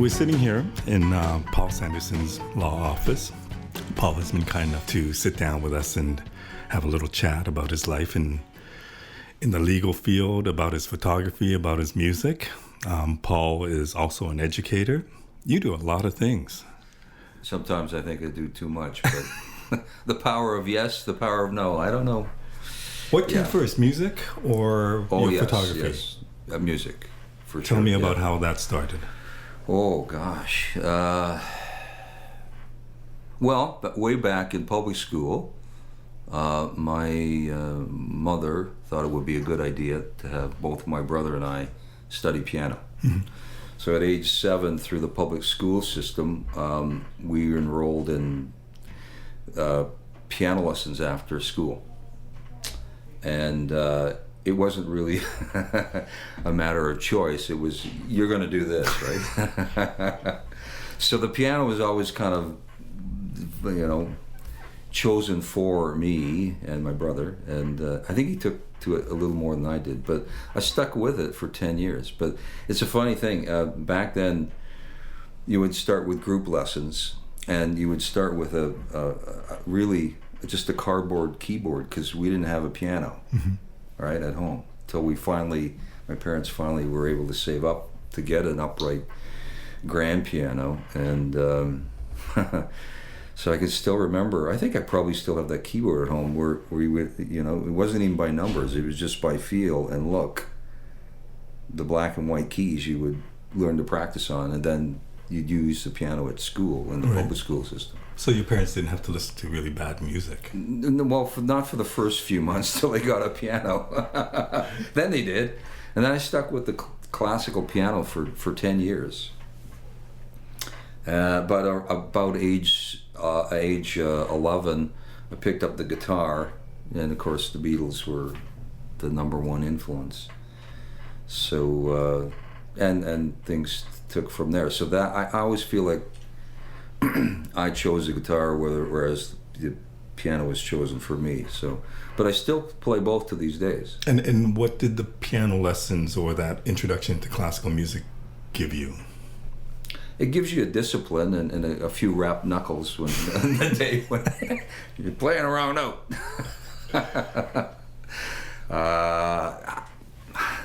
We're sitting here in Paul Sanderson's law office. Paul has been kind enough to sit down with us and have a little chat about his life in the legal field, about his photography, about his music. Paul is also an educator. You do a lot of things. Sometimes I think I do too much, but the power of yes, the power of no, I don't know. What came first, music or photography? Yes, music. Tell me about how that started. Oh, gosh. Well, way back in public school, my mother thought it would be a good idea to have both my brother and I study piano. Mm-hmm. So at age 7, through the public school system, we were enrolled in piano lessons after school. And it wasn't really a matter of choice. It was, you're going to do this, right? So the piano was always kind of, chosen for me and my brother. And I think he took to it a little more than I did. But I stuck with it for 10 years. But it's a funny thing. Back then, you would start with group lessons. And you would start with a really just a cardboard keyboard, because we didn't have a piano. Mm-hmm. Right, at home, till my parents finally were able to save up to get an upright grand piano, and so I can still remember. I think I probably still have that keyboard at home where we would, it wasn't even by numbers; it was just by feel and look. The black and white keys you would learn to practice on, and then you'd use the piano at school in the public school system. So your parents didn't have to listen to really bad music? Well, not for the first few months till they got a piano. Then they did. And then I stuck with the classical piano for 10 years. But about age 11, I picked up the guitar. And of course the Beatles were the number one influence. So, and things took from there. So that I always feel like I chose the guitar, whereas the piano was chosen for me. So, but I still play both to these days. And what did the piano lessons or that introduction to classical music give you? It gives you a discipline and a few rapped knuckles when the day when you're playing a wrong note.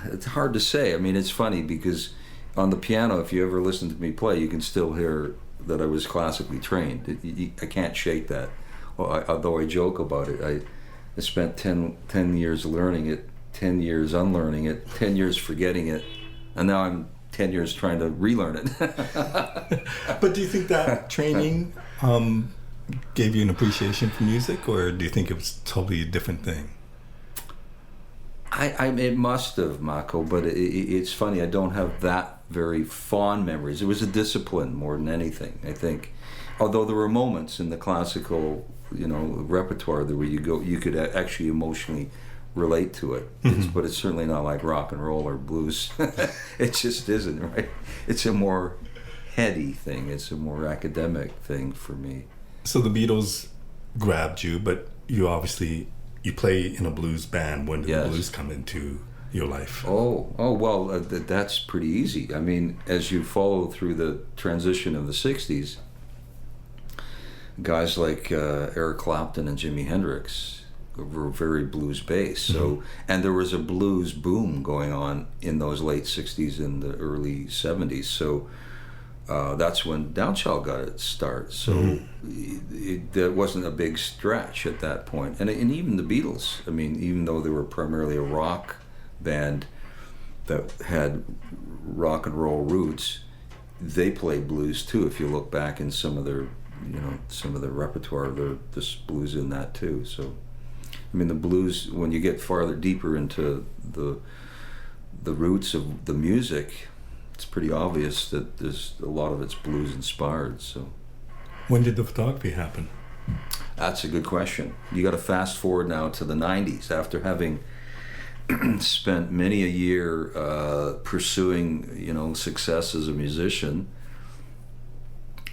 It's hard to say. I mean, it's funny because on the piano, if you ever listen to me play, you can still hear that I was classically trained. I can't shake that. Well, although I joke about it, I spent 10 years learning it, 10 years unlearning it, 10 years forgetting it, and now I'm 10 years trying to relearn it. But do you think that training gave you an appreciation for music, or do you think it was totally a different thing? It must have, Mako, but it's funny, I don't have that very fond memories. It was a discipline more than anything, I think. Although there were moments in the classical, repertoire where you could actually emotionally relate to it. Mm-hmm. But it's certainly not like rock and roll or blues. It just isn't, right? It's a more heady thing. It's a more academic thing for me. So the Beatles grabbed you, but you play in a blues band. When did the blues come into your life? Oh, well, that's pretty easy. I mean, as you follow through the transition of the 60s, guys like Eric Clapton and Jimi Hendrix were very blues-based. So, and there was a blues boom going on in those late 60s and the early 70s. So that's when Downchild got its start. So there wasn't a big stretch at that point. And even the Beatles, I mean, even though they were primarily a rock band that had rock and roll roots, they played blues too. If you look back in some of their repertoire, there's blues in that too. So, I mean, the blues, when you get farther deeper into the roots of the music, it's pretty obvious that there's a lot of it's blues inspired. So, when did the photography happen? That's a good question. You got to fast forward now to the 90s, after having spent many a year pursuing, success as a musician,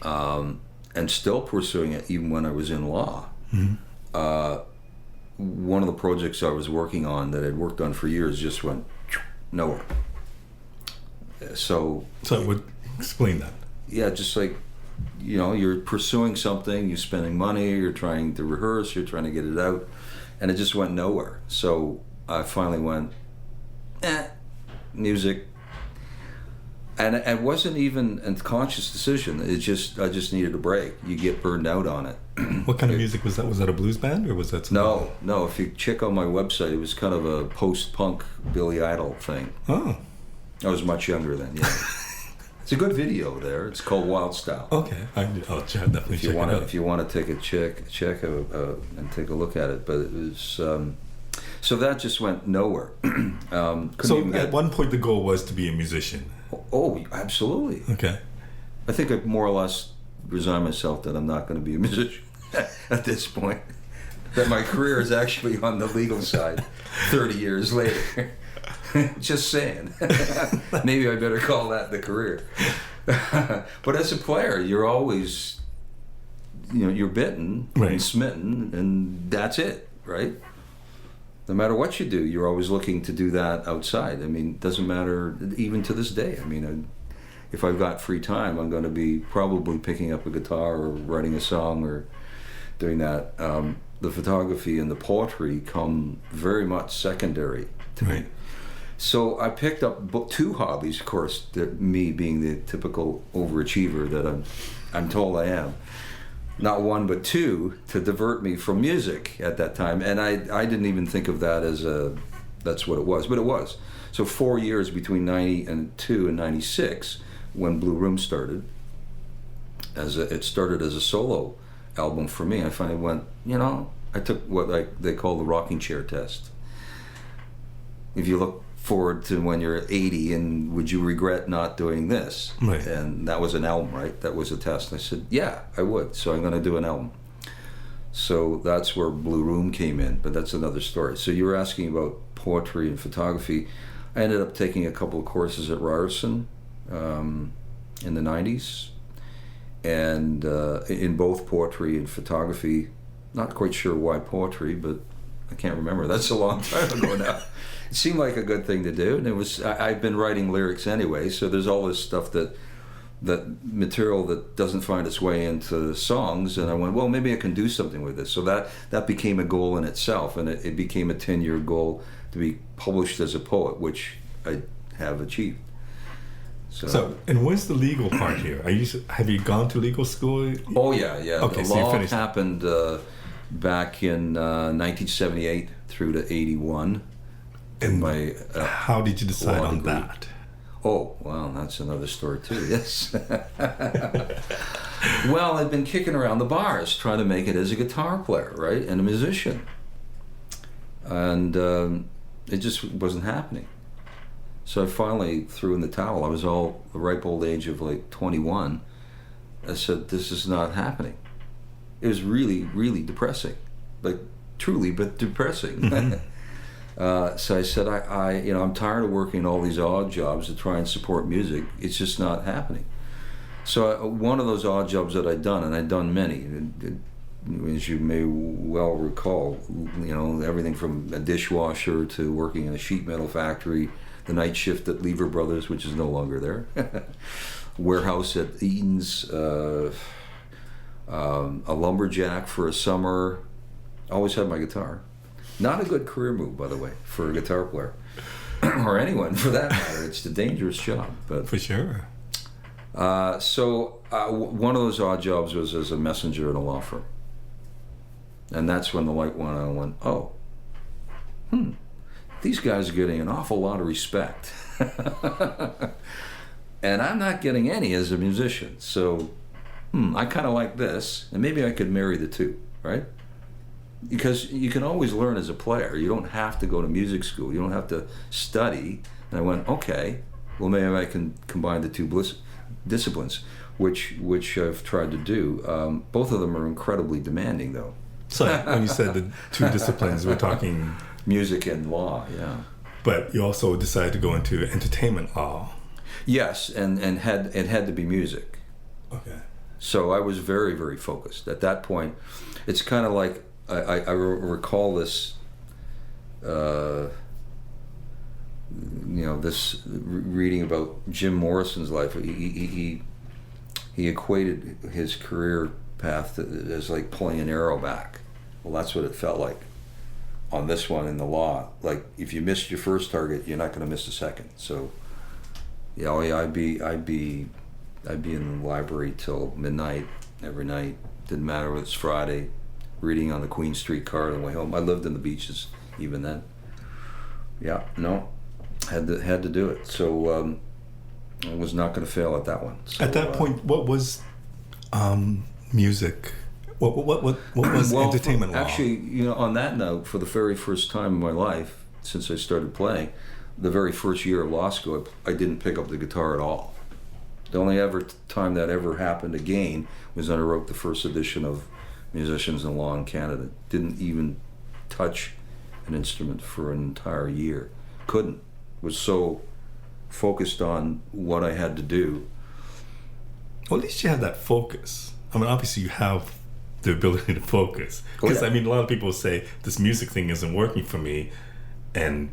and still pursuing it even when I was in law. Mm-hmm. One of the projects I was working on that I'd worked on for years just went nowhere. So would explain that. yeah, just like, you're pursuing something, you're spending money, you're trying to rehearse, you're trying to get it out, and it just went nowhere. So I finally went, music. And it wasn't even a conscious decision. I just needed a break. You get burned out on it. What kind of music was that? Was that a blues band, or was that something? No. If you check on my website, it was kind of a post-punk Billy Idol thing. Oh. I was much younger then, yeah. It's a good video there. It's called Wild Style. Okay. I'll definitely check it out. If you want to take a check and take a look at it. But it was... so that just went nowhere. So at one point the goal was to be a musician. Oh, absolutely. Okay. I think I more or less resigned myself that I'm not going to be a musician at this point. That my career is actually on the legal side 30 years later. Just saying. Maybe I better call that the career. But as a player, you're always, you're bitten and smitten, and that's it, right? No matter what you do, you're always looking to do that outside. I mean, it doesn't matter, even to this day. I mean, if I've got free time, I'm going to be probably picking up a guitar or writing a song or doing that. The photography and the poetry come very much secondary to me. So I picked up two hobbies, of course, me being the typical overachiever that I'm told I am. Not one, but two, to divert me from music at that time. And I didn't even think of that as that's what it was, but it was. So 4 years between 92 and 96, when Blue Room started, it started as a solo album for me. I finally went, I took what they call the rocking chair test. If you look forward to when you're 80 and would you regret not doing this? Right. And that was an album, right? That was a test. And I said, yeah, I would. So I'm going to do an album. So that's where Blue Room came in, but that's another story. So you were asking about poetry and photography. I ended up taking a couple of courses at Ryerson in the 90s, and in both poetry and photography. Not quite sure why poetry, but I can't remember. That's a long time ago now. It seemed like a good thing to do, and it was. I've been writing lyrics anyway, so there's all this stuff that material that doesn't find its way into songs, and I went, well, maybe I can do something with this. So that became a goal in itself, and it became a 10-year goal to be published as a poet, which I have achieved. So, and where's the legal part here? Have you gone to legal school? Oh yeah. Okay, the so law you finished. happened back in 1978 through to 81. And my how did you decide on degree. that? Oh, well, that's another story too, yes. Well, I'd been kicking around the bars trying to make it as a guitar player, right, and a musician. And it just wasn't happening. So I finally threw in the towel. I was all the ripe old age of like 21. I said, this is not happening. It was really, really depressing. Like, truly, but depressing. Mm-hmm. So I said, I'm tired of working all these odd jobs to try and support music. It's just not happening. So one of those odd jobs that I'd done, and I'd done many, as you may well recall, everything from a dishwasher to working in a sheet metal factory, the night shift at Lever Brothers, which is no longer there, warehouse at Eaton's, a lumberjack for a summer. Always had my guitar. Not a good career move, by the way, for a guitar player. Or anyone, for that matter. It's a dangerous job. But for sure. So one of those odd jobs was as a messenger in a law firm. And that's when the light went on. I went, oh, these guys are getting an awful lot of respect. And I'm not getting any as a musician. So, I kind of like this, and maybe I could marry the two, right? Because you can always learn as a player. You don't have to go to music school. You don't have to study. And I went, okay, well, maybe I can combine the two disciplines, which I've tried to do. Both of them are incredibly demanding, though. So when you said the two disciplines, we're talking... music and law, yeah. But you also decided to go into entertainment law. Yes, and it had to be music. Okay. So I was very, very focused. At that point, it's kind of like, I recall this, this reading about Jim Morrison's life. He he equated his career path as like pulling an arrow back. Well, that's what it felt like on this one in the law. Like, if you missed your first target, you're not going to miss the second. So, yeah, I'd be in the library till midnight every night. Didn't matter whether it's Friday, reading on the Queen Street car on the way home. I lived in the beaches even then. Yeah, no, had to do it. So I was not going to fail at that one. So, at that point, what was music? What was entertainment law? Actually, on that note, for the very first time in my life, since I started playing, the very first year of law school, I didn't pick up the guitar at all. The only time that ever happened again was when I wrote the first edition of Musicians in Law in Canada. Didn't even touch an instrument for an entire year. Couldn't. Was so focused on what I had to do. Well, at least you have that focus. I mean, obviously you have the ability to focus. Because, yeah. I mean, a lot of people say, this music thing isn't working for me, and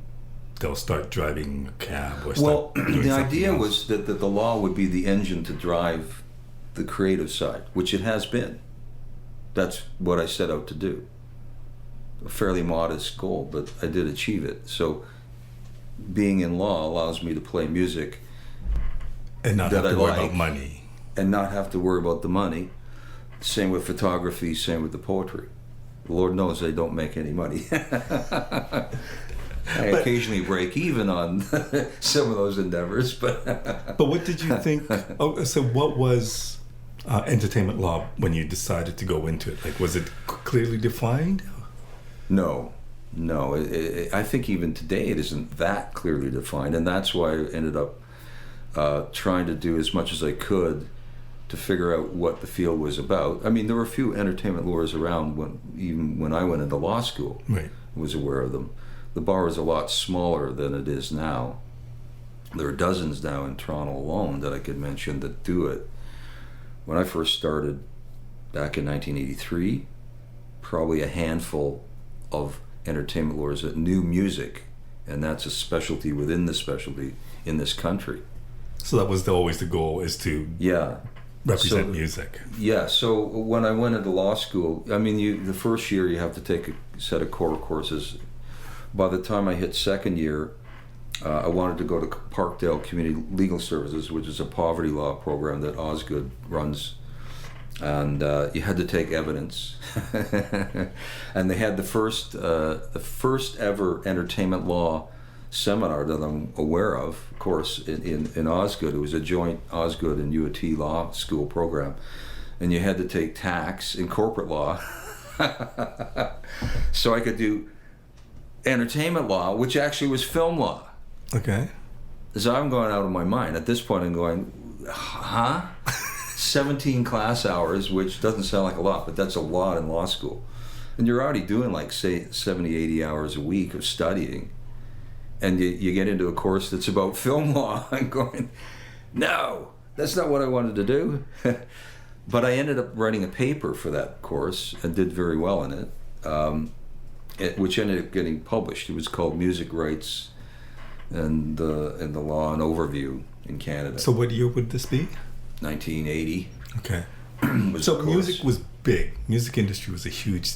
they'll start driving a cab or start doing the idea else. was that the law would be the engine to drive the creative side, which it has been. That's what I set out to do. A fairly modest goal, but I did achieve it. So being in law allows me to play music and not have to worry about money. And not have to worry about the money. Same with photography, same with the poetry. Lord knows they don't make any money. I occasionally break even on some of those endeavors, but... But what did you think? So what was entertainment law when you decided to go into it? Like, was it clearly defined? No. I think even today it isn't that clearly defined, and that's why I ended up trying to do as much as I could to figure out what the field was about. I mean, there were a few entertainment lawyers around even when I went into law school. Right. I was aware of them. The bar is a lot smaller than it is now. There are dozens now in Toronto alone that I could mention that do it. When I first started back in 1983, probably a handful of entertainment lawyers that knew music, and that's a specialty within the specialty in this country. So that was always the goal, is to represent music. Yeah, so when I went into law school, I mean, the first year you have to take a set of core courses. By the time I hit second year, I wanted to go to Parkdale Community Legal Services, which is a poverty law program that Osgood runs. And you had to take evidence. And they had the first ever entertainment law seminar that I'm aware of course, in Osgood. It was a joint Osgood and U of T law school program. And you had to take tax and corporate law. So I could do entertainment law, which actually was film law. Okay. So I'm going out of my mind. At this point I'm going, huh? 17 class hours, which doesn't sound like a lot, but that's a lot in law school. And you're already doing like, say, 70, 80 hours a week of studying. And you get into a course that's about film law. I'm going, no, that's not what I wanted to do. But I ended up writing a paper for that course and did very well in it, which ended up getting published. It was called Music Rights and the Law and Overview in Canada. So what year would this be? 1980. Okay. So music was big. Music industry was a huge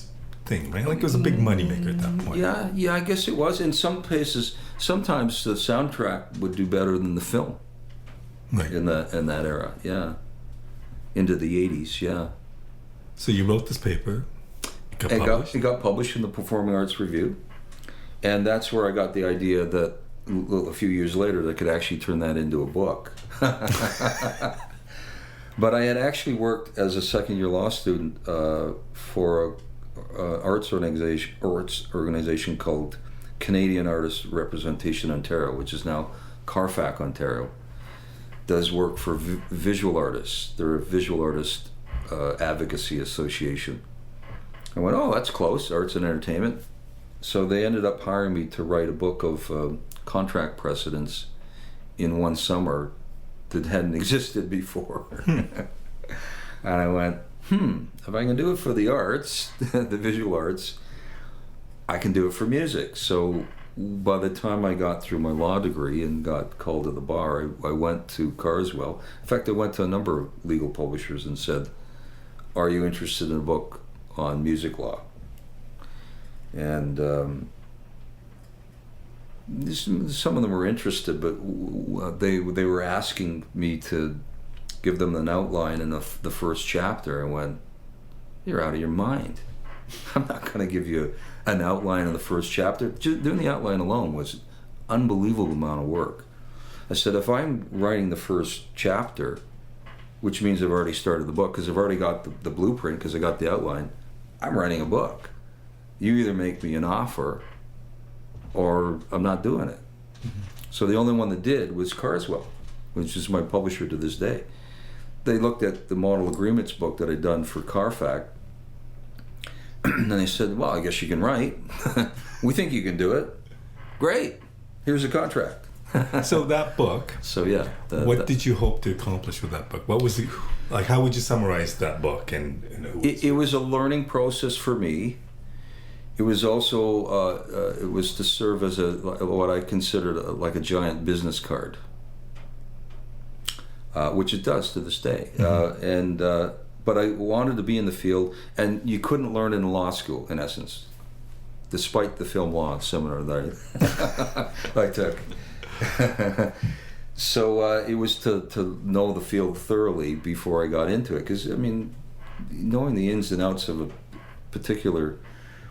thing, right? Like it was a big moneymaker at that point. Yeah, I guess it was. In some places, sometimes the soundtrack would do better than the film. Right. In that era, yeah. Into the 80s, yeah. So you wrote this paper. It got published in the Performing Arts Review. And that's where I got the idea that a few years later that I could actually turn that into a book. But I had actually worked as a second-year law student for an arts organization called Canadian Artists Representation Ontario, which is now CARFAC Ontario. Does work for visual artists. They're a visual artist advocacy association. I went, oh, that's close, arts and entertainment. So they ended up hiring me to write a book of contract precedents in one summer that hadn't existed before. And I went, if I can do it for the arts, the visual arts, I can do it for music. So by the time I got through my law degree and got called to the bar, I went to Carswell. In fact, I went to a number of legal publishers and said, "Are you interested in a book on music law?" And some of them were interested, but they were asking me to give them an outline in the first chapter. I went, "You're out of your mind. I'm not going to give you an outline in the first chapter." Just doing the outline alone was an unbelievable amount of work. I said, if I'm writing the first chapter, which means I've already started the book, because I've already got the blueprint, because I got the outline, I'm writing a book. You either make me an offer or I'm not doing it. Mm-hmm. So the only one that did was Carswell, which is my publisher to this day. They looked at the model agreements book that I'd done for Carfax, and they said, "Well, I guess you can write. We think you can do it. Great. Here's a contract." So that book. So yeah. What did you hope to accomplish with that book? What was the, like? How would you summarize that book? And it was a learning process for me. It was also it was to serve as what I considered like a giant business card, which it does to this day. Mm-hmm. But I wanted to be in the field, and you couldn't learn in law school, in essence, despite the film law seminar that I took. So it was to know the field thoroughly before I got into it, because, I mean, knowing the ins and outs of a particular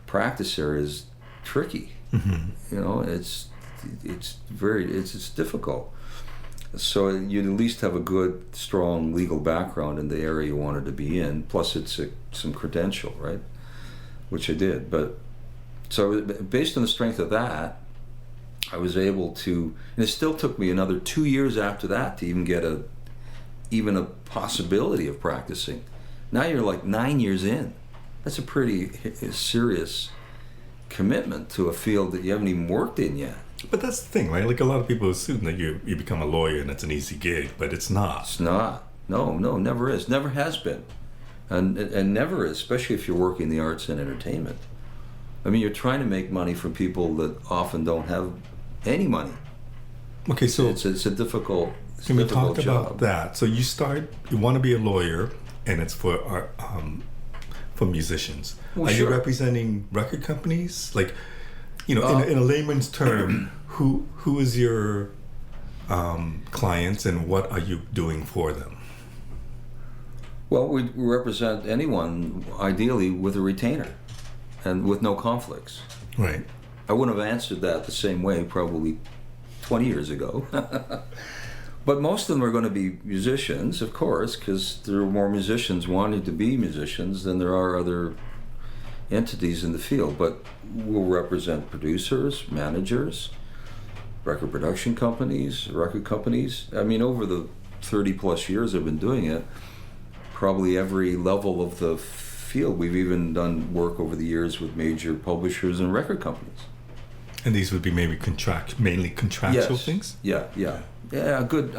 practice area is tricky. Mm-hmm. You know, it's difficult. So you'd at least have a good, strong legal background in the area you wanted to be in. Plus, it's some credential, right? Which I did. But so based on the strength of that, I was able to. And it still took me another 2 years after that to even get even a possibility of practicing. Now you're like 9 years in. That's a pretty serious commitment to a field that you haven't even worked in yet. But that's the thing, right? Like, a lot of people assume that you become a lawyer and it's an easy gig, but it's not. It's not. No, never is. Never has been. And never is, especially if you're working in the arts and entertainment. I mean, you're trying to make money from people that often don't have any money. Okay, so it's a difficult job. Can we talk about that? So you want to be a lawyer, and it's for musicians. Well, Are sure. you representing record companies? Like, you know, in a layman's term, who is your clients, and what are you doing for them? Well, we represent anyone, ideally, with a retainer and with no conflicts. Right. I wouldn't have answered that the same way probably 20 years ago. But most of them are going to be musicians, of course, because there are more musicians wanting to be musicians than there are other entities in the field. But we'll represent producers, managers, record production companies, record companies. I mean, over the 30 plus years I've been doing it, probably every level of the field. We've even done work over the years with major publishers and record companies. And these would be maybe mainly contractual Yes. things? Yeah, good.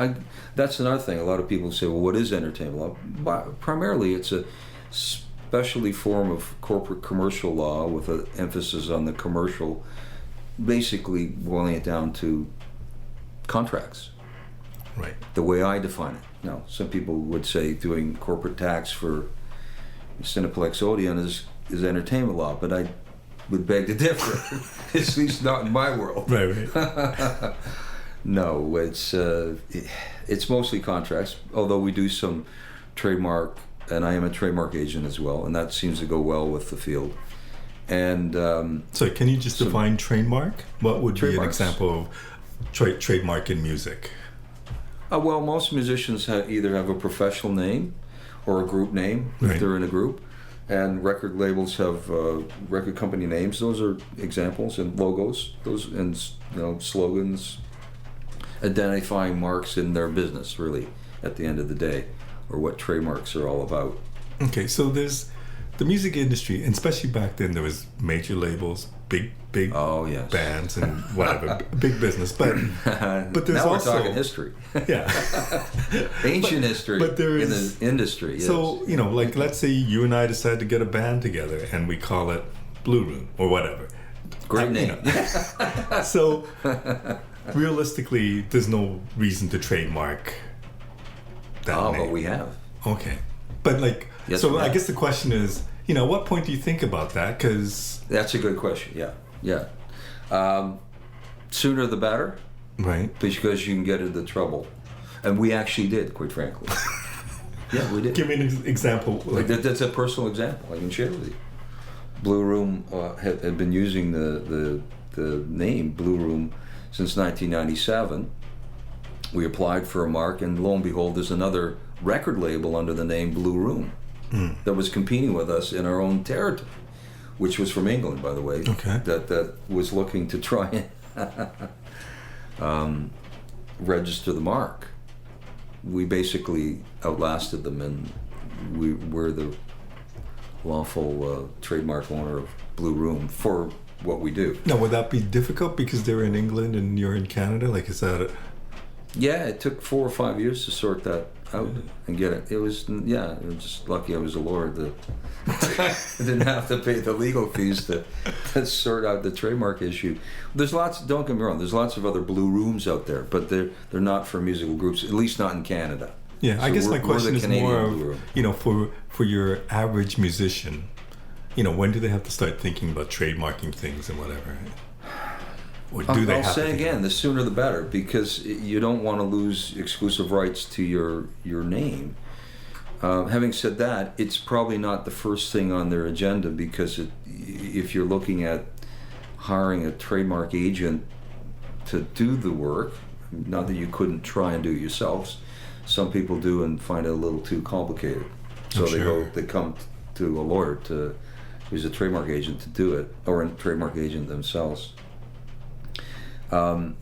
That's another thing. A lot of people say, well, what is entertainment law? Primarily, it's a specialty form of corporate commercial law with an emphasis on the commercial, basically boiling it down to contracts. Right. The way I define it. Now, some people would say doing corporate tax for Cineplex Odeon is entertainment law, but I would beg to differ. At least not in my world. Right. No, it's mostly contracts, although we do some trademark, and I am a trademark agent as well, and that seems to go well with the field. And so can you just define trademark? What would be an example of trademark in music? Well, most musicians either have a professional name or a group name if they're in a group, and record labels have record company names. Those are examples, and logos, and slogans, identifying marks in their business, really, at the end of the day, or what trademarks are all about. Okay, so there's the music industry, and especially back then, there was major labels, big oh, yes. bands, and whatever, big business. But there's now also we're talking history. Yeah, ancient history. But there is in the industry. Yes. So like let's say you and I decide to get a band together, and we call it Blue Room or whatever. Great name. So realistically, there's no reason to trademark that name. But we have. Okay. But like, Yes, so we I have. guess the question is, at what point do you think about that? Because That's a good question. Yeah. Sooner the better, right. because you can get into trouble. And we actually did, quite frankly. Yeah, we did. Give me an example. That's a personal example I can share with you. Blue Room had been using the name Blue Room since 1997. We applied for a mark, and lo and behold, there's another record label under the name Blue Room that was competing with us in our own territory, which was from England, by the way. Okay. That was looking to try and register the mark. We basically outlasted them, and we're the lawful trademark owner of Blue Room for what we do. Now, would that be difficult because they're in England and you're in Canada? Like, is that Yeah, it took 4 or 5 years to sort that out and get it. It was just lucky I was a lawyer that I didn't have to pay the legal fees to sort out the trademark issue. There's lots, don't get me wrong, there's lots of other Blue Rooms out there, but they're not for musical groups, at least not in Canada. Yeah, I guess my question is Canadian more Blue Room. of, for your average musician, when do they have to start thinking about trademarking things and whatever? Or do they I'll have say to again, the sooner the better, because you don't want to lose exclusive rights to your name. Having said that, it's probably not the first thing on their agenda, because if you're looking at hiring a trademark agent to do the work, not that you couldn't try and do it yourselves, some people do and find it a little too complicated. So they come to a lawyer who's a trademark agent to do it, or a trademark agent themselves. But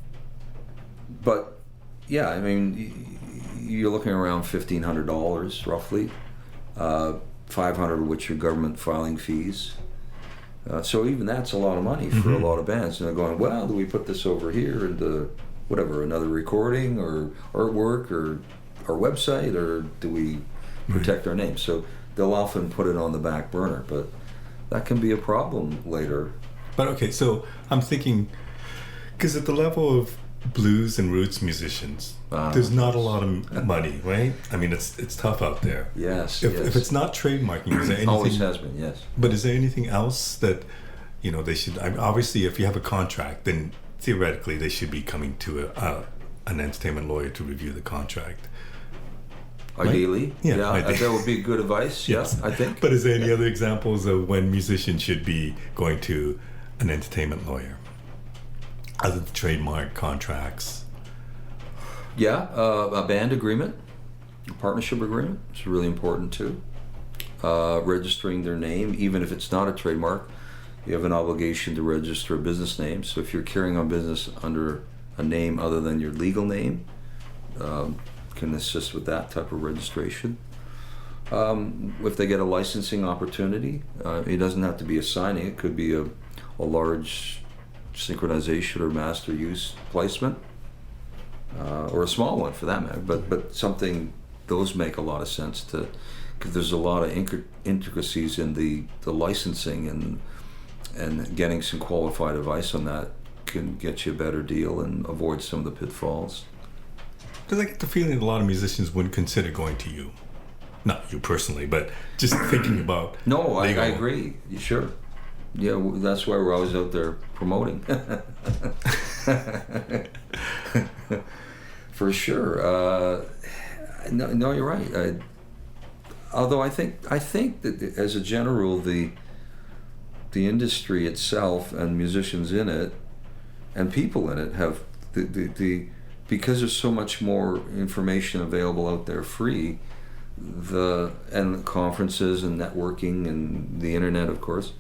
yeah, I mean, you're looking around $1,500 roughly, $500 of which are government filing fees. So even that's a lot of money for a lot of bands. And they're going, well, do we put this over here into whatever, another recording or artwork or our website, or do we protect our name? So they'll often put it on the back burner, but that can be a problem later. But okay, so I'm thinking, because at the level of blues and roots musicians, there's not a lot of money, right? I mean, it's tough out there. Yes. If it's not trademarking, is there anything? Always has been, yes. But is there anything else that they should? Obviously, if you have a contract, then theoretically they should be coming to an entertainment lawyer to review the contract. Ideally, right? Yeah, that would be good advice. Yes. Yeah, I think. But is there any other examples of when musicians should be going to an entertainment lawyer, other than trademark contracts? Yeah, a band agreement, a partnership agreement is really important too. Registering their name, even if it's not a trademark, you have an obligation to register a business name. So if you're carrying on business under a name other than your legal name, can assist with that type of registration. If they get a licensing opportunity, it doesn't have to be a signing. It could be a large synchronization or master use placement, or a small one for that matter. But something, those make a lot of sense because there's a lot of intricacies in the licensing, and getting some qualified advice on that can get you a better deal and avoid some of the pitfalls. Because I get the feeling that a lot of musicians wouldn't consider going to you. Not you personally, but just thinking about... No, I agree. Sure. Yeah, that's why we're always out there promoting. For sure. No, you're right. Although I think that as a general rule, the industry itself and musicians in it and people in it have because there's so much more information available out there free, and conferences and networking and the internet, of course.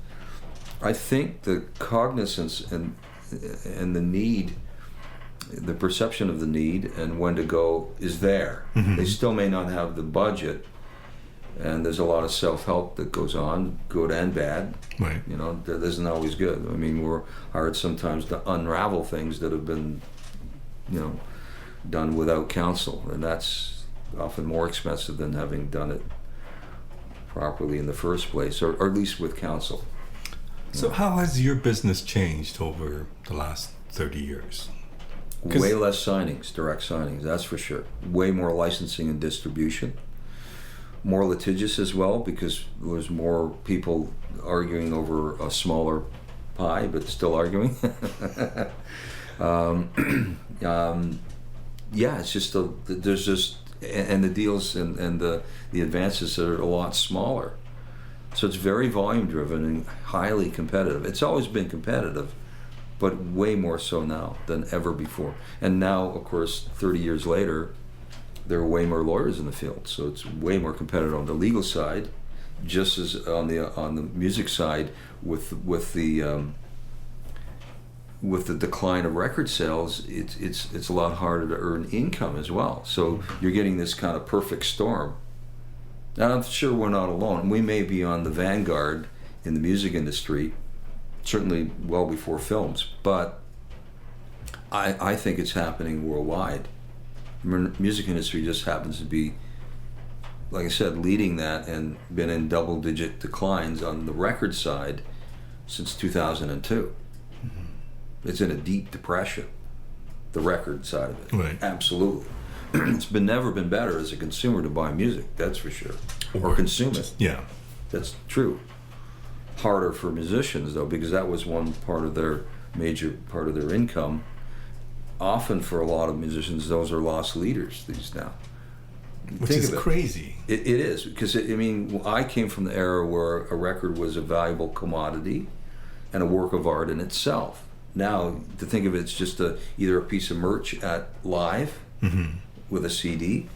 I think the cognizance and the need, the perception of the need and when to go is there. Mm-hmm. They still may not have the budget, and there's a lot of self-help that goes on, good and bad. Right. That isn't always good. I mean, we're hired sometimes to unravel things that have been, done without counsel, and that's often more expensive than having done it properly in the first place, or at least with counsel. So how has your business changed over the last 30 years? Way less signings, direct signings, that's for sure. Way more licensing and distribution. More litigious as well, because there was more people arguing over a smaller pie, but still arguing. Yeah, it's just there's just, and the deals and the advances are a lot smaller. So it's very volume driven and highly competitive. It's always been competitive, but way more so now than ever before. And now, of course, 30 years later, there are way more lawyers in the field, so it's way more competitive on the legal side, just as on the music side with the decline of record sales. It's a lot harder to earn income as well. So you're getting this kind of perfect storm. And I'm sure we're not alone. We may be on the vanguard in the music industry, certainly well before films, but I think it's happening worldwide. The music industry just happens to be, like I said, leading that and been in double-digit declines on the record side since 2002. Mm-hmm. It's in a deep depression, the record side of it. Right. Absolutely. It's never been better as a consumer to buy music, that's for sure. Or consume it. Yeah. That's true. Harder for musicians, though, because that was one part of their major part of their income. Often for a lot of musicians, those are lost leaders these now. Which is crazy. It is, because I came from the era where a record was a valuable commodity and a work of art in itself. Now, to think of it's just either a piece of merch at live mm-hmm. with a CD.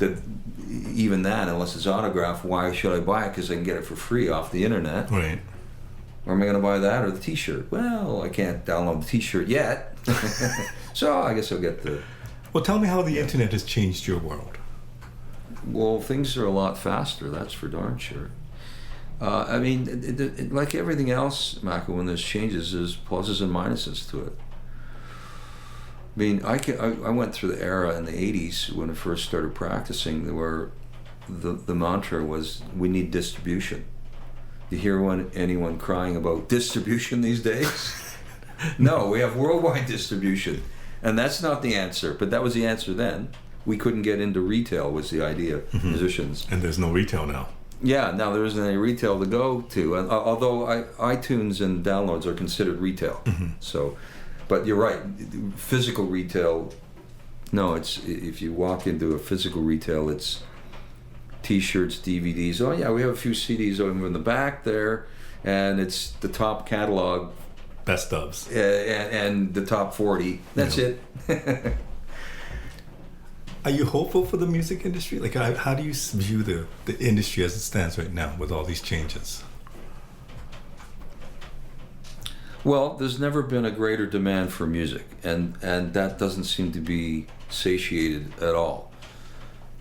That even that, unless it's autographed, why should I buy it? Because I can get it for free off the internet. Right. Or am I going to buy that or the T-shirt? Well, I can't download the T-shirt yet, so I guess I'll get the. Well, tell me how the internet has changed your world. Well, things are a lot faster. That's for darn sure. Like everything else, Mako, when there's changes, there's pluses and minuses to it. I went through the era in the 80s when I first started practicing where the mantra was, we need distribution. You hear anyone crying about distribution these days? No, we have worldwide distribution. And that's not the answer, but that was the answer then. We couldn't get into retail was the idea, mm-hmm. musicians. And there's no retail now. Yeah, now there isn't any retail to go to. And although iTunes and downloads are considered retail. Mm-hmm. So, but you're right, physical retail, no, it's if you walk into a physical retail, it's T-shirts, DVDs. Oh yeah, we have a few CDs over in the back there, and it's the top catalog, best ofs, and the top 40. That's it. Are you hopeful for the music industry? Like, how do you view the industry as it stands right now with all these changes? Well, there's never been a greater demand for music, and that doesn't seem to be satiated at all.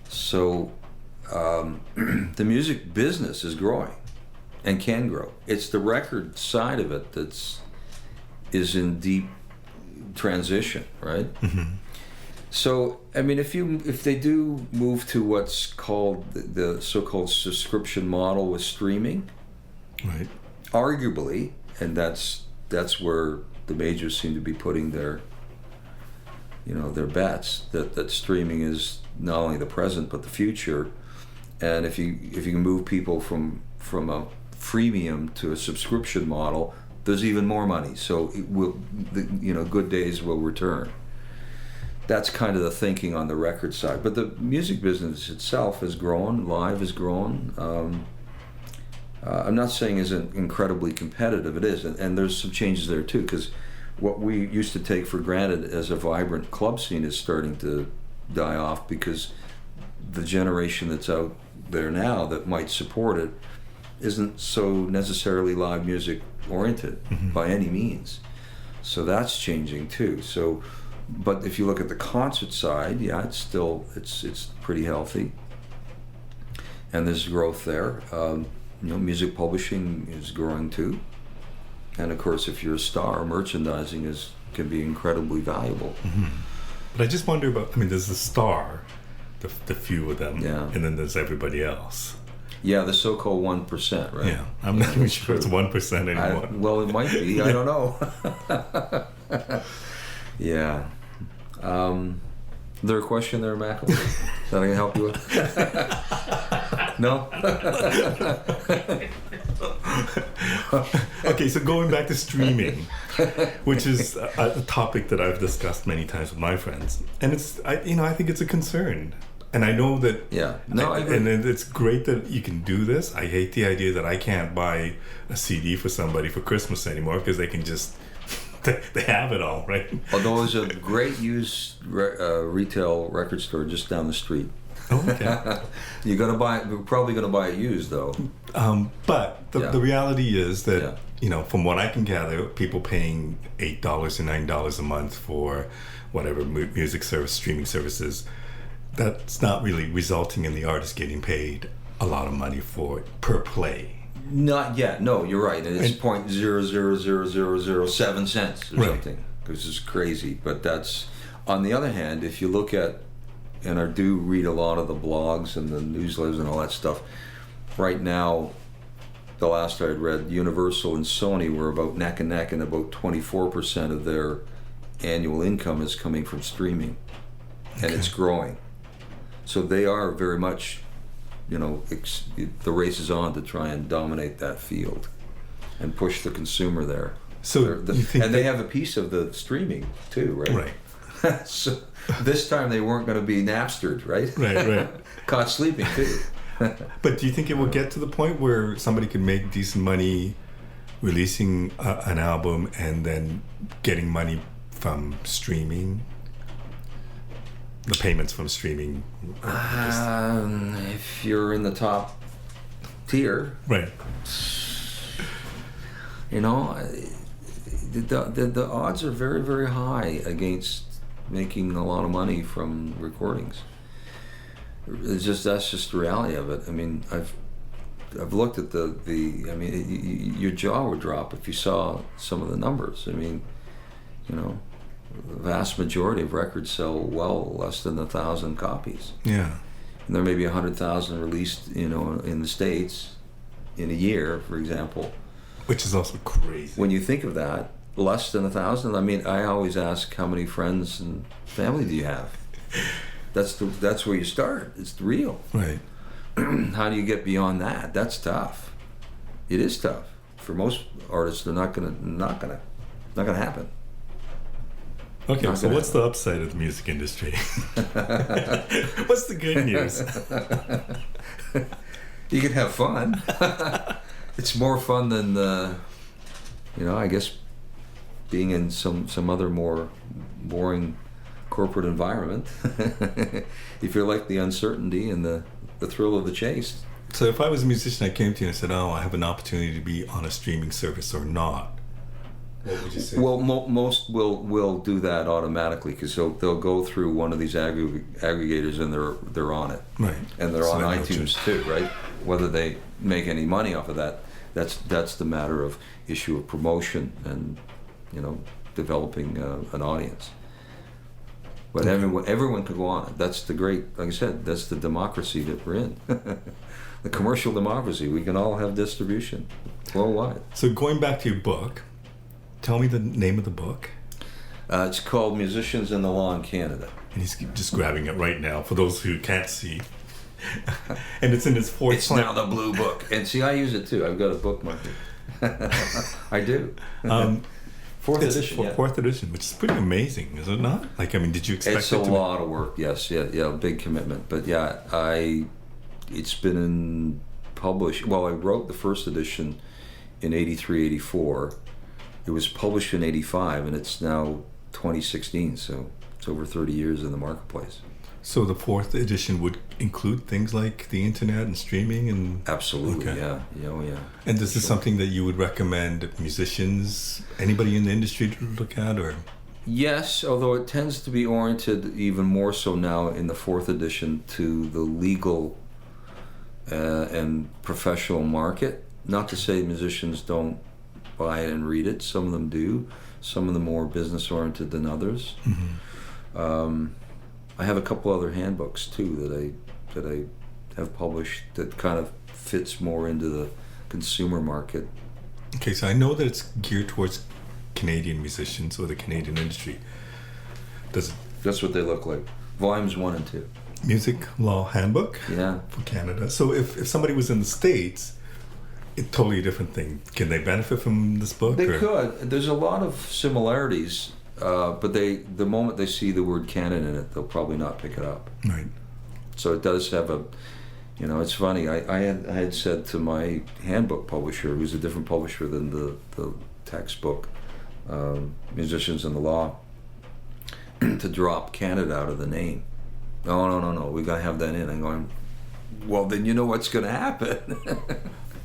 So. The music business is growing and can grow. It's the record side of it is in deep transition, right? Mm-hmm. So, if they do move to what's called the so-called subscription model with streaming, right? Arguably, and that's where the majors seem to be putting their bets that streaming is not only the present but the future. And if you can move people from a freemium to a subscription model, there's even more money. So good days will return. That's kind of the thinking on the record side. But the music business itself has grown. Live has grown. I'm not saying isn't incredibly competitive. It is, and there's some changes there too. Because what we used to take for granted as a vibrant club scene is starting to die off because the generation that's out there now that might support it isn't so necessarily live music oriented mm-hmm. by any means. So that's changing too. So, but if you look at the concert side, yeah, it's pretty healthy, and there's growth there. Music publishing is growing too, and of course, if you're a star, merchandising can be incredibly valuable. Mm-hmm. But I just wonder about. There's the star. The few of them, yeah. And then there's everybody else. Yeah, the so-called 1%, right? Yeah, I'm not even sure it's 1% anymore. Well, it might be. I don't know. Yeah. Is there a question there, Mac? That I can help you with? No? Okay, so going back to streaming, which is a topic that I've discussed many times with my friends, and I think it's a concern, and I know that. Yeah, no, I agree. And it's great that you can do this. I hate the idea that I can't buy a CD for somebody for Christmas anymore because they can just they have it all, right? Although there's a great used retail record store just down the street. Oh, okay. We're probably gonna buy it used though. But the reality is that, Yeah. From what I can gather, people paying $8 or $9 a month for whatever music service, streaming services, that's not really resulting in the artist getting paid a lot of money for it per play. Not yet. No, you're right. It's 0.00007 cents or Right. something. This is crazy. But that's, on the other hand, if you look at, and I do read a lot of the blogs and the newsletters and all that stuff, right now, the last I had read, Universal and Sony were about neck and neck, and about 24% of their annual income is coming from streaming. And it's growing. So they are very much, the race is on to try and dominate that field and push the consumer there. So they have a piece of the streaming too, right? Right. So this time they weren't going to be Napstered, right? Right. Caught sleeping too. But do you think it will get to the point where somebody can make decent money releasing an album and then getting money from streaming? The payments from streaming? If you're in the top tier, Right. The odds are very, very high against making a lot of money from recordings. That's just the reality of it. I mean, I've looked at your jaw would drop if you saw some of the numbers. I mean, the vast majority of records sell well less than 1,000 copies. Yeah. And there may be 100,000 released, in the States in a year, for example. Which is also crazy. When you think of that, less than 1,000. I mean, I always ask, how many friends and family do you have? That's where you start. It's real. Right. How do you get beyond that? That's tough. It is tough for most artists. They're not gonna happen. Okay, so what's the upside of the music industry? What's the good news? You can have fun. It's more fun than I guess being in some other more boring corporate environment. If you like the uncertainty and the thrill of the chase. So if I was a musician, I came to you and I said, I have an opportunity to be on a streaming service or not, what would you say? Well, most will do that automatically because they'll go through one of these aggregators and they're on it. Right. And they're on iTunes too, right? Whether they make any money off of that, that's the matter of issue of promotion and developing an audience. But everyone could go on it. That's the great, like I said, that's the democracy that we're in. The commercial democracy. We can all have distribution worldwide. So going back to your book, tell me the name of the book. It's called Musicians in the Law in Canada. And he's just grabbing it right now for those who can't see. And it's in his fourth. It's now the blue book. And see, I use it too. I've got a bookmark. I do. Fourth edition, Fourth edition, which is pretty amazing, is it not? Like, I mean, did you expect it's a lot of work, yes. Yeah, big commitment. But yeah, it's been published. Well, I wrote the first edition in 83, 84. It was published in 85, and it's now 2016, so it's over 30 years in the marketplace. So the fourth edition would include things like the internet and streaming and... Absolutely, okay. Yeah. And is this something that you would recommend musicians, anybody in the industry to look at, or...? Yes, although it tends to be oriented even more so now in the fourth edition to the legal and professional market. Not to say musicians don't buy it and read it. Some of them do. Some of them more business-oriented than others. Mm-hmm. I have a couple other handbooks too that I have published that kind of fits more into the consumer market. Okay, so I know that it's geared towards Canadian musicians or the Canadian industry. Does That's what they look like. Volumes 1 and 2. Music Law Handbook Yeah. for Canada. So if somebody was in the States, it's totally a different thing. Can they benefit from this book? They could. There's a lot of similarities, but the moment they see the word Canada in it, they'll probably not pick it up. Right. So it does have a, it's funny. I had said to my handbook publisher, who's a different publisher than the textbook, Musicians in the Law, to drop Canada out of the name. No, we got to have that in. I'm going, well, then you know what's going to happen.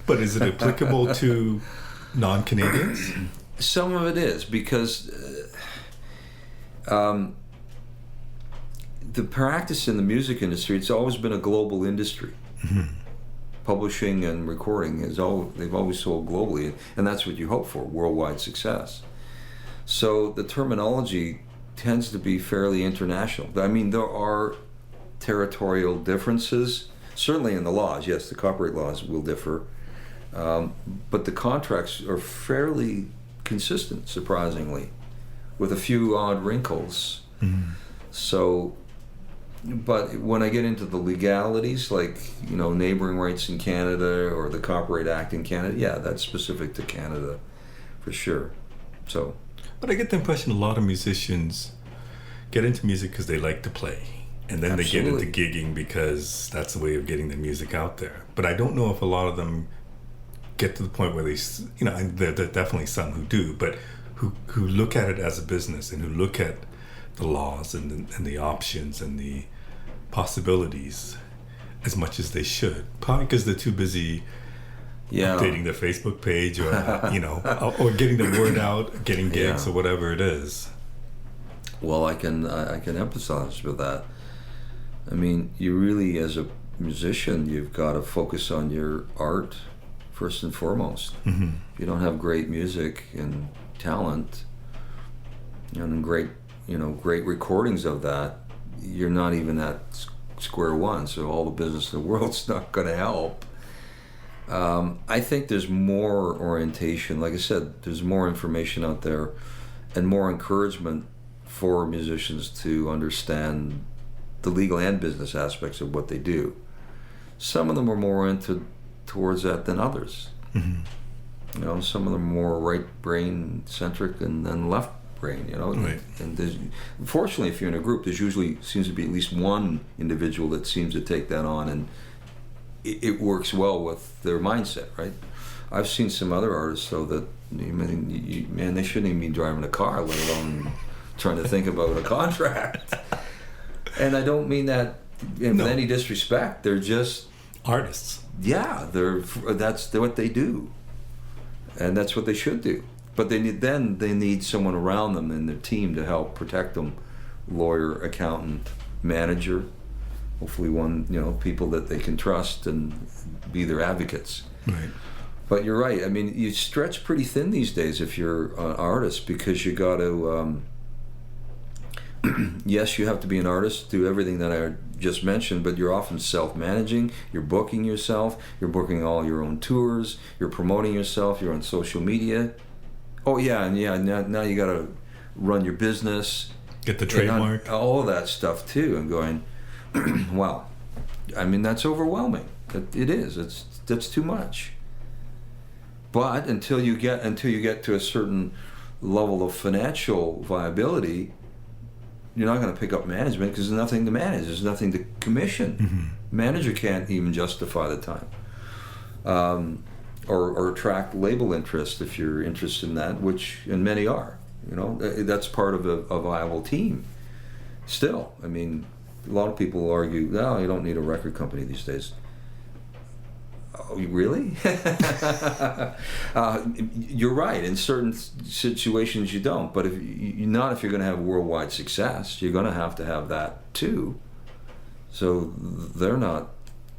But is it applicable to non-Canadians? Some of it is, because the practice in the music industry, it's always been a global industry. Mm-hmm. Publishing and recording they've always sold globally, and that's what you hope for, worldwide success. So the terminology tends to be fairly international. I mean, there are territorial differences, certainly in the laws. Yes, the copyright laws will differ, but the contracts are fairly consistent, surprisingly, with a few odd wrinkles. Mm-hmm. So, but when I get into the legalities, like, neighboring rights in Canada or the Copyright Act in Canada, yeah, that's specific to Canada for sure. So, but I get the impression a lot of musicians get into music because they like to play, and then Absolutely. they get into gigging because that's the way of getting their music out there. But I don't know if a lot of them get to the point where they, and there are definitely some who do, but who look at it as a business and who look at the laws and the options and the possibilities as much as they should. Probably because they're too busy updating their Facebook page or or getting the word out, getting gigs or whatever it is. Well, I can empathize with that. I mean, you really, as a musician, you've got to focus on your art first and foremost. Mm-hmm. If you don't have great music and talent and great recordings of that, you're not even at square one. So all the business in the world's not going to help. I think there's more orientation. Like I said, there's more information out there and more encouragement for musicians to understand the legal and business aspects of what they do. Some of them are more oriented towards that than others. Mm-hmm. Some of them are more right brain centric and then left brain, Right. And fortunately, if you're in a group, there's usually seems to be at least one individual that seems to take that on, and it works well with their mindset, right? I've seen some other artists, though, that man, they shouldn't even be driving a car, let alone trying to think about a contract. And I don't mean that with any disrespect. They're just artists. Yeah, that's what they do, and that's what they should do. But they need someone around them in their team to help protect them. Lawyer, accountant, manager, hopefully people that they can trust and be their advocates. Right. But you're right. I mean, you stretch pretty thin these days if you're an artist, because you got to. Yes, you have to be an artist, do everything that I just mentioned, but you're often self-managing, you're booking yourself, you're booking all your own tours, you're promoting yourself, you're on social media. Oh yeah, now you got to run your business. Get the trademark. All of that stuff too, and going, wow. I mean, that's overwhelming. It is. That's too much. But until you get to a certain level of financial viability, you're not going to pick up management because there's nothing to manage. There's nothing to commission. Mm-hmm. Manager can't even justify the time, or attract label interest if you're interested in that, and many are. That's part of a viable team. Still, I mean, a lot of people argue, no, you don't need a record company these days. Oh, really? You're right. In certain situations, you don't. But if you're going to have worldwide success, you're going to have that too. So they're not,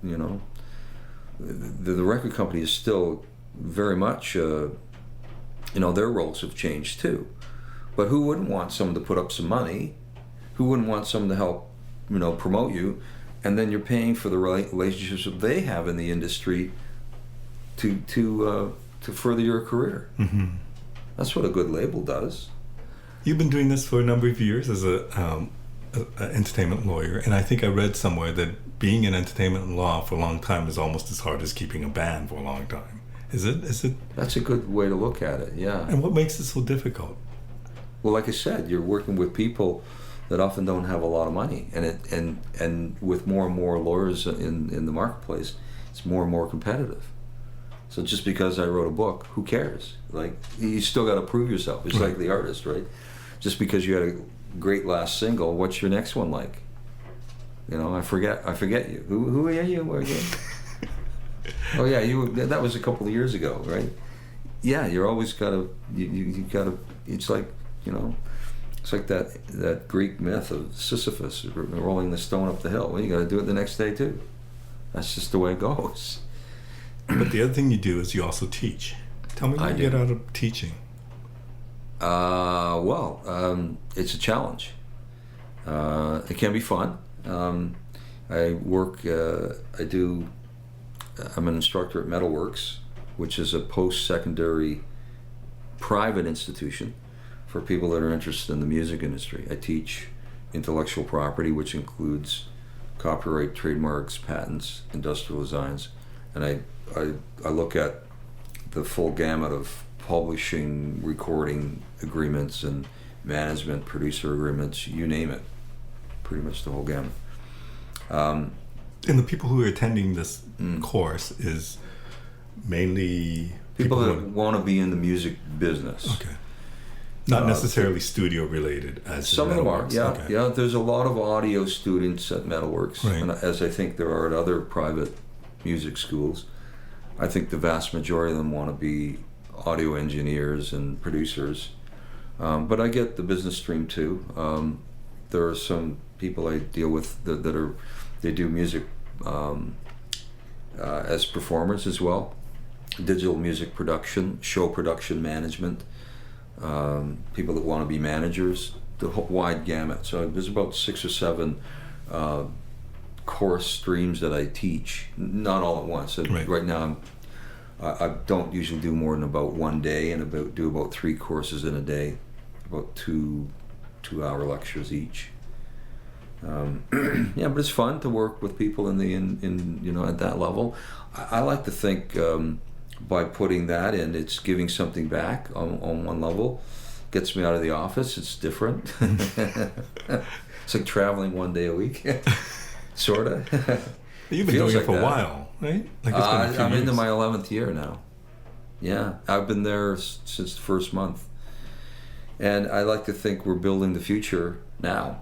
the record company is still very much, their roles have changed too. But who wouldn't want someone to put up some money? Who wouldn't want someone to help, promote you? And then you're paying for the relationships that they have in the industry to further your career. Mm-hmm. That's what a good label does. You've been doing this for a number of years as a entertainment lawyer, and I think I read somewhere that being in entertainment law for a long time is almost as hard as keeping a band for a long time. Is it? That's a good way to look at it. Yeah. And what makes it so difficult? Well, like I said, you're working with people that often don't have a lot of money, and with more and more lawyers in the marketplace, it's more and more competitive. So just because I wrote a book, who cares? Like, you still got to prove yourself. It's like the artist, right? Just because you had a great last single, what's your next one like? You know, I forget you. Who are you again? Oh yeah, that was a couple of years ago, right? Yeah, you're always gotta you gotta. It's like, you know, it's like that Greek myth of Sisyphus rolling the stone up the hill. Well, you got to do it the next day too. That's just the way it goes. But the other thing you do is you also teach. Tell me what you get out of teaching. It's a challenge. It can be fun. I'm an instructor at Metalworks, which is a post-secondary private institution for people that are interested in the music industry. I teach intellectual property, which includes copyright, trademarks, patents, industrial designs, and I look at the full gamut of publishing, recording agreements, and management, producer agreements, you name it, pretty much the whole gamut. And the people who are attending this course is mainly people that want to be in the music business. Okay. Not necessarily studio related, as some of them are. Yeah, okay. Yeah. There's a lot of audio students at Metalworks, right. And as I think there are at other private music schools. I think the vast majority of them want to be audio engineers and producers, but I get the business stream too. There are some people I deal with they do music as performers as well, digital music production, show production management. People that want to be managers, the whole wide gamut. So there's about 6 or 7 course streams that I teach, not all at once. Right now I don't usually do more than about one day, and do about 3 courses in a day, about 2-hour lectures each. Yeah, but it's fun to work with people in you know, at that level. I like to think by putting that in, it's giving something back on one level. Gets me out of the office. It's different. It's like traveling 1 day a week, sort of. You've been doing it for a while, right? Like I'm into my 11th year now. Yeah, I've been there since the first month, and I like to think we're building the future now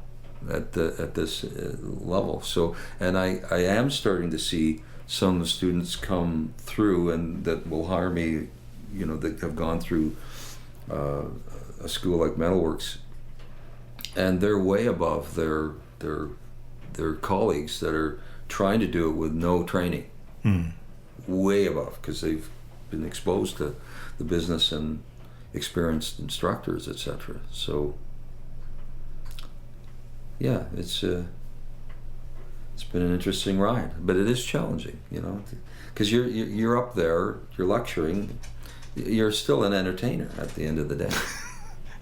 at this level. So, and I am starting to see some of the students come through and that will hire me, you know, that have gone through a school like Metalworks, and they're way above their colleagues that are trying to do it with no training. Way above, because they've been exposed to the business and experienced instructors, etc. So yeah, it's been an interesting ride, but it is challenging, you know, because you're up there, you're lecturing, you're still an entertainer at the end of the day.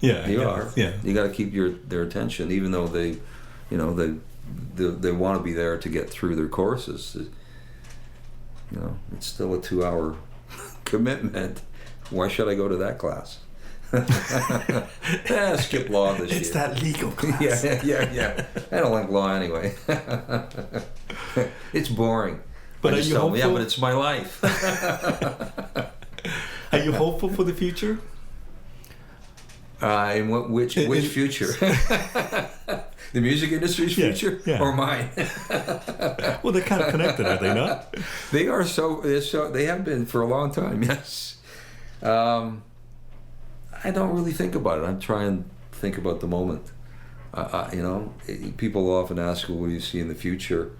Yeah, you are. Yeah, you got to keep their attention, even though they want to be there to get through their courses. You know, it's still a 2-hour commitment. Why should I go to that class? Skip law this year. It's that legal class. Yeah. I don't like law anyway. It's boring. But are you hopeful? Yeah, but it's my life. Are you hopeful for the future? In which future? The music industry's future, or mine? Well, they're kind of connected, are they not? They are so. They have been for a long time. Yes. I don't really think about it. I'm trying to think about the moment. You know, people often ask, "Well, what do you see in the future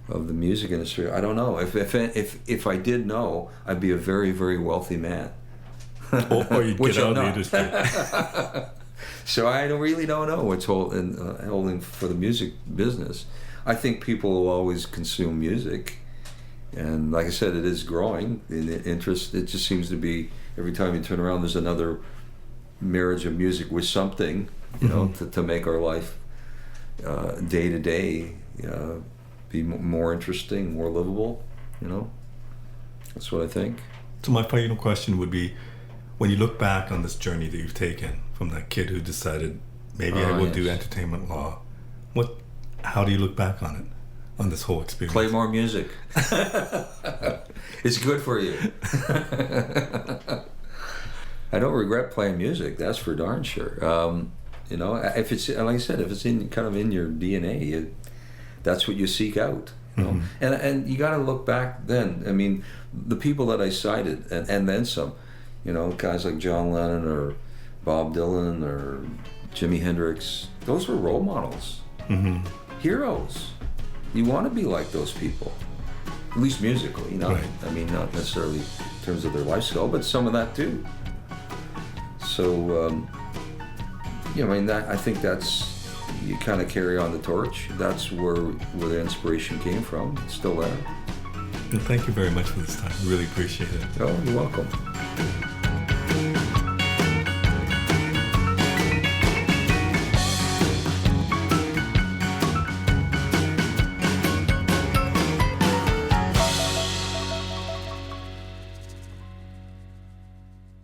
of the music industry?" I don't know. If I did know, I'd be a very, very wealthy man. Or you'd get out of the industry. So I really don't know what's holding for the music business. I think people will always consume music, And like I said, it is growing in interest. It just seems to be every time you turn around, there's another marriage of music with something, you know, to make our life day to day be more interesting, more livable. You know, that's what I think. So my final question would be, when you look back on this journey that you've taken from that kid who decided maybe I will do entertainment law, how do you look back on it, on this whole experience? Play more music. It's good for you. I don't regret playing music. That's for darn sure. You know, if it's, like I said, if it's in kind of in your DNA, that's what you seek out. You know? And you got to look back then. I mean, the people that I cited, and then some, you know, guys like John Lennon or Bob Dylan or Jimi Hendrix, those were role models, heroes. You want to be like those people, at least musically. Not, right. I mean, not necessarily in terms of their lifestyle, but some of that too. So, you know, I mean, I think that's, you kind of carry on the torch. That's where the inspiration came from. It's still there. Well, thank you very much for this time. Really appreciate it. Oh, you're welcome.